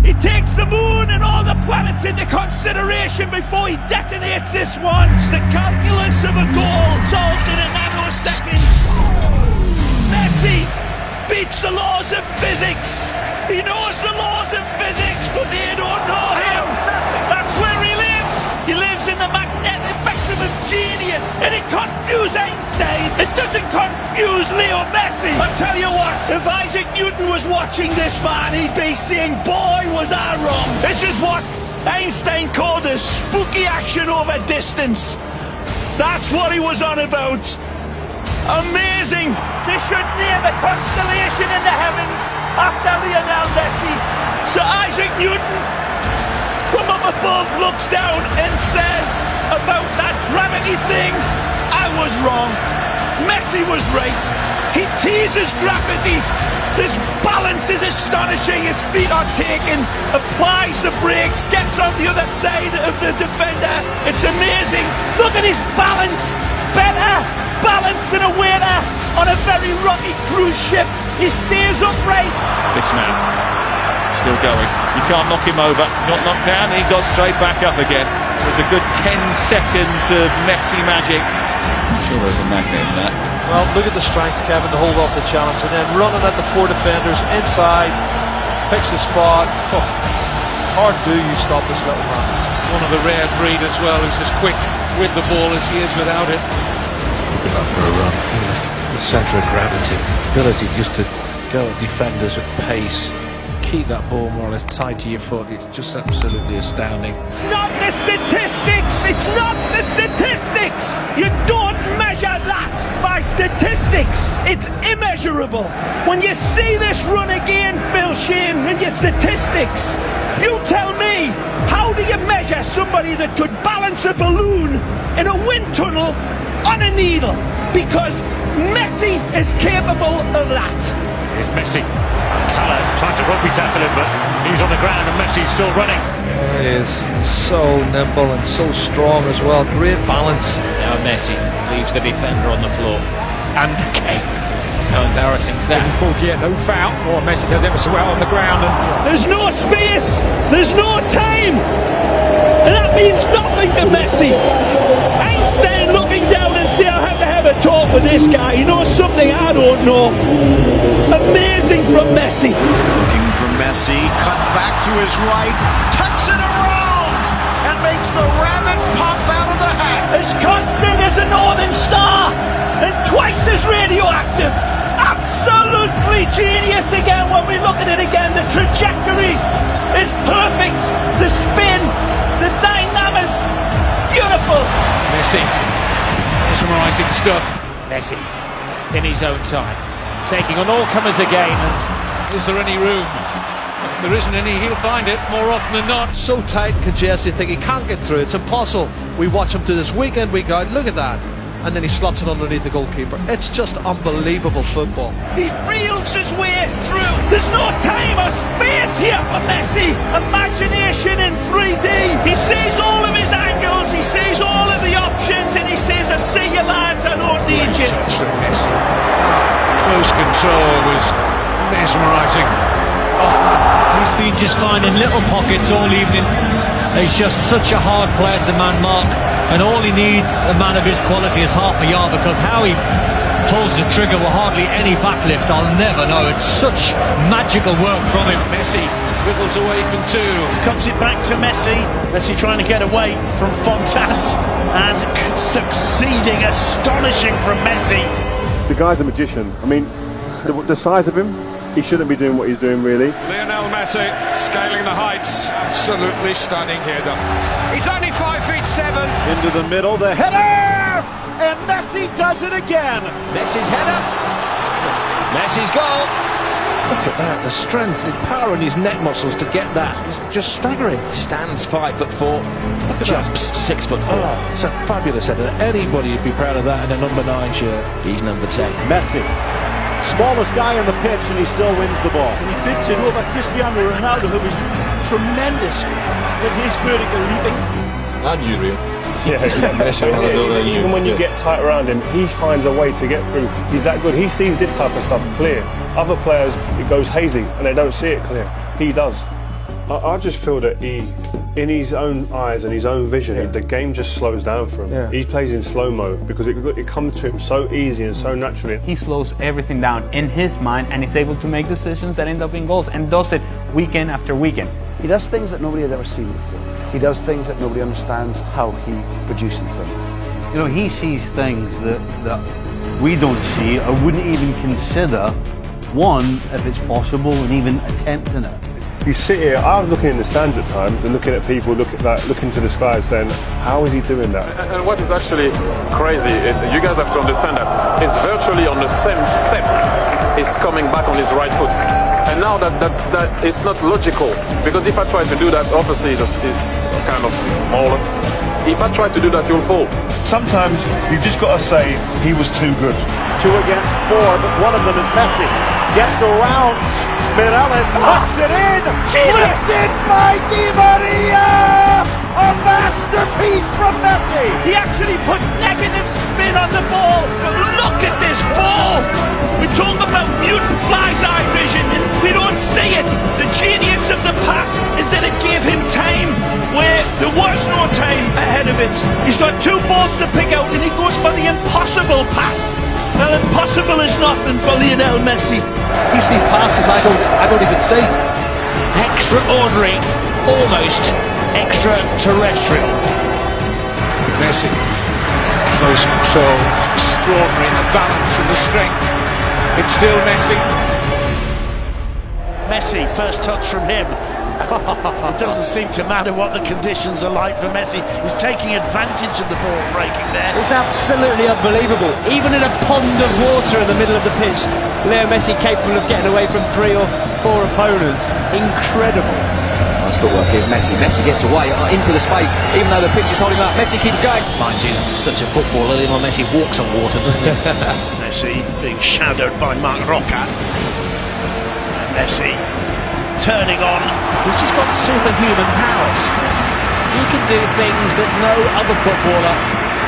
He takes the moon and all the planets into consideration before he detonates this one. It's the calculus of a goal solved in a nanosecond. Messi beats the laws of physics. He knows the laws of physics, but they don't know him. That's where he lives. He lives in the magnetic spectrum of genius. And it confused Einstein. It doesn't confuse Leo Messi. I tell you what, if Isaac Newton was watching this man, he'd be saying, boy, was I wrong. This is what Einstein called a spooky action over distance. That's what he was on about. Amazing. They should name a constellation in the heavens after Lionel Messi. Sir Isaac Newton from up above looks down and says about that gravity thing, I was wrong. Messi was right. He teases gravity. This balance is astonishing. His feet are taken, applies the brakes, gets on the other side of the defender. It's amazing. Look at his balance. Better balance than a waiter on a very rocky cruise ship. He stays upright. This man still going. You can't knock him over. Not knocked down. He got straight back up again. It was a good 10 seconds of Messi magic. I'm sure there's a magnet in that. Well, look at the strength, Kevin, to hold off the challenge, and then running at the four defenders inside, picks the spot. Oh, hard do you stop this little man? One of the rare breed as well, who's as quick with the ball as he is without it. Good luck for a run. The centre of gravity, ability just to go at defenders at pace, keep that ball more or less tied to your foot. It's just absolutely astounding. It's not the statistics. It's not the statistics. You don't measure that by statistics. It's immeasurable. When you see this run again, Phil Shane, in your statistics, you tell me, how do you measure somebody that could balance a balloon in a wind tunnel on a needle? Because Messi is capable of that. Here's Messi. Calla trying to rugby tackle him, but he's on the ground and Messi's still running. He is so nimble and so strong as well. Great balance. Now Messi leaves the defender on the floor. And Kane. How embarrassing is that? No foul. Oh, Messi does ever so well on the ground. There's no space. There's no time. And that means nothing to Messi. Einstein looking down and say, I have to have a talk with this guy. He knows something I don't know. Amazing from Messi. Looking for Messi, cuts back to his right, tucks it around, and makes the rabbit pop out of the hat. As constant as a northern star, and twice as radioactive. Absolutely genius again when we look at it again. The trajectory is perfect. The spin, the dynamics, beautiful. Messi, mesmerising stuff. Messi in his own time, taking on all comers again. And Is there any room? If there isn't any, he'll find it more often than not. So tight and congested, you think he can't get through. It's impossible. We watch him do this week in, week out. Look at that. And then he slots it underneath the goalkeeper. It's just unbelievable football. He reels his way through. There's no time or space here for Messi. Imagination in 3D. He sees all of his angles, he sees all of the options, and he says, I see you lads, I don't need you. Touch from Messi. Close control was mesmerising. He's been just finding little pockets all evening. He's just such a hard player to man mark, and all he needs, a man of his quality, is half a yard, because how he pulls the trigger with hardly any backlift, I'll never know. It's such magical work from him. Messi wiggles away from two. Comes it back to Messi. Messi trying to get away from Fontas and succeeding. Astonishing from Messi. The guy's a magician. I mean, the size of him, he shouldn't be doing what he's doing, really. Lionel Messi scaling the heights. Absolutely stunning here, though. He's only 5'7". Into the middle, the header! And Messi does it again. Messi's header. Messi's goal. Look at that. The strength, the power in his neck muscles to get that is just staggering. Stands 5'4". Jumps 6'4". Oh, it's a fabulous header. Anybody would be proud of that in a number 9 shirt. He's number 10. Messi. Smallest guy on the pitch, and he still wins the ball. And he bids it over Cristiano Ronaldo, who is tremendous with his vertical leaping. Nigeria. Yeah, even when you get tight around him, he finds a way to get through. He's that good. He sees this type of stuff clear. Other players, it goes hazy, and they don't see it clear. He does. I just feel that in his own eyes and his own vision, the game just slows down for him. He plays in slow-mo because it comes to him so easy and so naturally. He slows everything down in his mind and is able to make decisions that end up in goals, and does it weekend after weekend. He does things that nobody has ever seen before. He does things that nobody understands how he produces them. You know, he sees things that we don't see or wouldn't even consider, one, if it's possible, and even attempting it. You sit here, I was looking in the stands at times and looking at people looking to the sky and saying, how is he doing that? And what is actually crazy, you guys have to understand that it's virtually on the same step. He's coming back on his right foot. And now that it's not logical, because if I try to do that, obviously it's kind of smaller. If I try to do that, you'll fall. Sometimes you've just got to say he was too good. 2 against 4, but one of them is Messi. Gets around. Mireles tucks it in. Listen by Di Maria. A masterpiece from Messi. He actually puts negative spin on the ball. But look at this ball. We talk about mutant fly's eye vision and we don't see it. The genius of the pass is that it gave him time where there was no time ahead of it. He's got 2 balls to pick out and he goes for the impossible pass. Well, impossible is nothing for Lionel Messi. You see passes I don't even see. Extraordinary, almost extraterrestrial. Messi, close control, extraordinary in the balance and the strength. It's still Messi. Messi, first touch from him. It doesn't seem to matter what the conditions are like for Messi. He's taking advantage of the ball breaking there. It's absolutely unbelievable. Even in a pond of water in the middle of the pitch, Leo Messi capable of getting away from 3 or 4 opponents. Incredible. Nice footwork. Here's Messi. Messi gets away into the space, even though the pitch is holding him up. Messi keeps going. Mind you, such a footballer, Lionel Messi walks on water, doesn't he? Messi being shadowed by Marc Roca. And Messi turning on. He's just got superhuman powers. He can do things that no other footballer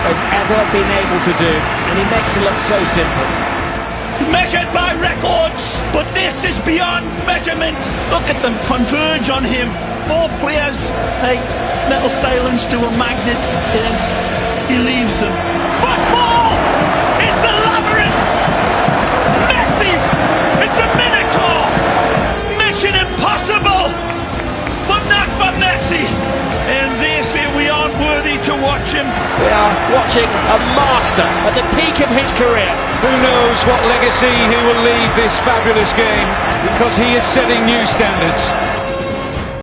has ever been able to do, and he makes it look so simple. Measured by records, but this is beyond measurement. Look at them converge on him. 4 players, like little failings to a magnet, and he leaves them. Football is the labyrinth. Messi is the Minotaur. Mission impossible, but not for Messi. And they say we aren't worthy to watch him. We are watching a master at the peak of his career. Who knows what legacy he will leave this fabulous game, because he is setting new standards.